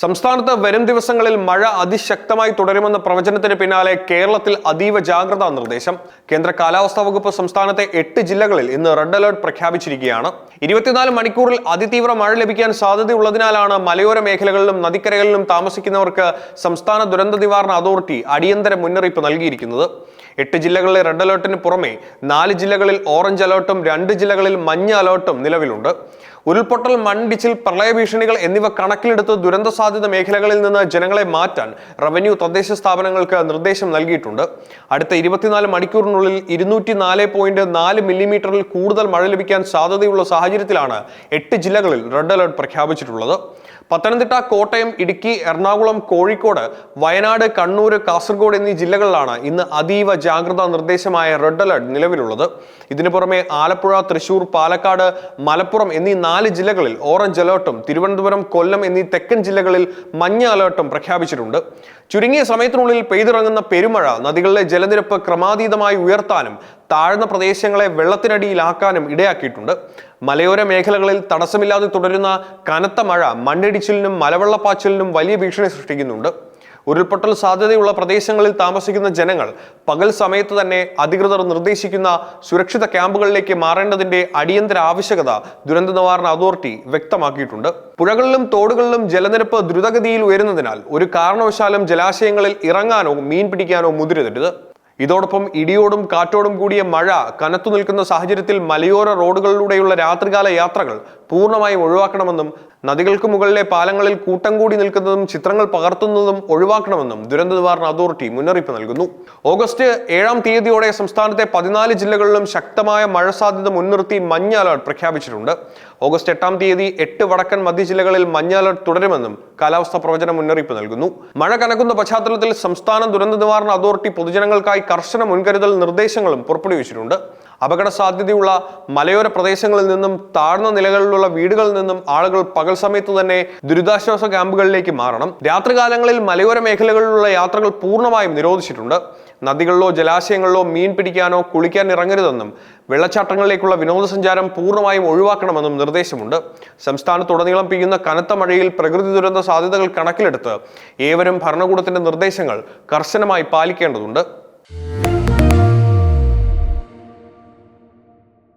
സംസ്ഥാനത്ത് വരും ദിവസങ്ങളിൽ മഴ അതിശക്തമായി തുടരുമെന്ന പ്രവചനത്തിന് പിന്നാലെ കേരളത്തിൽ അതീവ ജാഗ്രതാ നിർദ്ദേശം. കേന്ദ്ര കാലാവസ്ഥാ വകുപ്പ് സംസ്ഥാനത്തെ 8 ജില്ലകളിൽ ഇന്ന് റെഡ് അലർട്ട് പ്രഖ്യാപിച്ചിരിക്കുകയാണ്. 24 മണിക്കൂറിൽ അതിതീവ്ര മഴ ലഭിക്കാൻ സാധ്യതയുള്ളതിനാലാണ് മലയോര മേഖലകളിലും നദിക്കരകളിലും താമസിക്കുന്നവർക്ക് സംസ്ഥാന ദുരന്ത നിവാരണ അതോറിറ്റി അടിയന്തര മുന്നറിയിപ്പ് നൽകിയിരിക്കുന്നത്. 8 ജില്ലകളിലെ റെഡ് അലർട്ടിന് പുറമെ 4 ജില്ലകളിൽ ഓറഞ്ച് അലർട്ടും 2 ജില്ലകളിൽ മഞ്ഞ അലർട്ടും നിലവിലുണ്ട്. ഉരുൾപൊട്ടൽ, മണ്ണിടിച്ചിൽ, പ്രളയ ഭീഷണികൾ എന്നിവ കണക്കിലെടുത്ത് ദുരന്ത സാധ്യത മേഖലകളിൽ നിന്ന് ജനങ്ങളെ മാറ്റാൻ റവന്യൂ, തദ്ദേശ സ്ഥാപനങ്ങൾക്ക് നിർദ്ദേശം നൽകിയിട്ടുണ്ട്. അടുത്ത 24 മണിക്കൂറിനുള്ളിൽ 204.4 മില്ലിമീറ്ററിൽ കൂടുതൽ മഴ ലഭിക്കാൻ സാധ്യതയുള്ള സാഹചര്യത്തിലാണ് 8 ജില്ലകളിൽ റെഡ് അലർട്ട് പ്രഖ്യാപിച്ചിട്ടുള്ളത്. പത്തനംതിട്ട, കോട്ടയം, ഇടുക്കി, എറണാകുളം, കോഴിക്കോട്, വയനാട്, കണ്ണൂർ, കാസർഗോഡ് എന്നീ ജില്ലകളിലാണ് ഇന്ന് അതീവ ജാഗ്രതാ നിർദ്ദേശമായ റെഡ് അലർട്ട് നിലവിലുള്ളത്. ഇതിനു പുറമെ ആലപ്പുഴ, തൃശൂർ, പാലക്കാട്, മലപ്പുറം എന്നീ 4 ജില്ലകളിൽ ഓറഞ്ച് അലർട്ടും തിരുവനന്തപുരം, കൊല്ലം എന്നീ തെക്കൻ ജില്ലകളിൽ മഞ്ഞ അലർട്ടും പ്രഖ്യാപിച്ചിട്ടുണ്ട്. ചുരുങ്ങിയ സമയത്തിനുള്ളിൽ പെയ്തിറങ്ങുന്ന പെരുമഴ നദികളിലെ ജലനിരപ്പ് ക്രമാതീതമായി ഉയർത്താനും താഴ്ന്ന പ്രദേശങ്ങളെ വെള്ളത്തിനടിയിലാക്കാനും ഇടയാക്കിയിട്ടുണ്ട്. മലയോര മേഖലകളിൽ തടസ്സമില്ലാതെ തുടരുന്ന കനത്ത മഴ മണ്ണിടിച്ചിലിനും മലവെള്ളപ്പാച്ചിലിനും വലിയ ഭീഷണി സൃഷ്ടിക്കുന്നുണ്ട്. ഉരുൾപൊട്ടൽ സാധ്യതയുള്ള പ്രദേശങ്ങളിൽ താമസിക്കുന്ന ജനങ്ങൾ പകൽ സമയത്ത് തന്നെ അധികൃതർ നിർദ്ദേശിക്കുന്ന സുരക്ഷിത ക്യാമ്പുകളിലേക്ക് മാറേണ്ടതിന്റെ അടിയന്തര ആവശ്യകത ദുരന്ത നിവാരണ അതോറിറ്റി വ്യക്തമാക്കിയിട്ടുണ്ട്. പുഴകളിലും തോടുകളിലും ജലനിരപ്പ് ദ്രുതഗതിയിൽ ഉയരുന്നതിനാൽ ഒരു കാരണവശാലും ജലാശയങ്ങളിൽ ഇറങ്ങാനോ മീൻ പിടിക്കാനോ മുതിരരുത്. ഇതോടൊപ്പം ഇടിയോടും കാറ്റോടും കൂടിയ മഴ കനത്തു നിൽക്കുന്ന സാഹചര്യത്തിൽ മലയോര റോഡുകളിലൂടെയുള്ള രാത്രികാല യാത്രകൾ പൂർണ്ണമായും ഒഴിവാക്കണമെന്നും നദികൾക്ക് മുകളിലെ പാലങ്ങളിൽ കൂട്ടം കൂടി നിൽക്കുന്നതും ചിത്രങ്ങൾ പകർത്തുന്നതും ഒഴിവാക്കണമെന്നും ദുരന്ത നിവാരണ അതോറിറ്റി മുന്നറിയിപ്പ് നൽകുന്നു. ഓഗസ്റ്റ് 7-ാം തീയതിയോടെ സംസ്ഥാനത്തെ 14 ജില്ലകളിലും ശക്തമായ മഴ സാധ്യത മുൻനിർത്തി മഞ്ഞ അലർട്ട് പ്രഖ്യാപിച്ചിട്ടുണ്ട്. ഓഗസ്റ്റ് 8-ാം തീയതി 8 വടക്കൻ മധ്യ ജില്ലകളിൽ മഞ്ഞ അലർട്ട് തുടരുമെന്നും കാലാവസ്ഥാ പ്രവചന മുന്നറിയിപ്പ് നൽകുന്നു. മഴ കനക്കുന്ന പശ്ചാത്തലത്തിൽ സംസ്ഥാന ദുരന്ത നിവാരണ അതോറിറ്റി പൊതുജനങ്ങൾക്കായി കർശന മുൻകരുതൽ നിർദ്ദേശങ്ങളും പുറപ്പെടുവിച്ചിട്ടുണ്ട്. അപകട സാധ്യതയുള്ള മലയോര പ്രദേശങ്ങളിൽ നിന്നും താഴ്ന്ന നിലകളിലുള്ള വീടുകളിൽ നിന്നും ആളുകൾ പകൽ സമയത്ത് തന്നെ ദുരിതാശ്വാസ ക്യാമ്പുകളിലേക്ക് മാറണം. രാത്രികാലങ്ങളിൽ മലയോര മേഖലകളിലുള്ള യാത്രകൾ പൂർണ്ണമായും നിരോധിച്ചിട്ടുണ്ട്. നദികളിലോ ജലാശയങ്ങളിലോ മീൻ പിടിക്കാനോ കുളിക്കാൻ ഇറങ്ങരുതെന്നും വെള്ളച്ചാട്ടങ്ങളിലേക്കുള്ള വിനോദസഞ്ചാരം പൂർണ്ണമായും ഒഴിവാക്കണമെന്നും നിർദ്ദേശമുണ്ട്. സംസ്ഥാനത്തുടനീളം പെയ്യുന്ന കനത്ത മഴയിൽ പ്രകൃതി ദുരന്ത സാധ്യതകൾ കണക്കിലെടുത്ത് ഏവരും ഭരണകൂടത്തിന്റെ നിർദ്ദേശങ്ങൾ കർശനമായി പാലിക്കേണ്ടതുണ്ട്.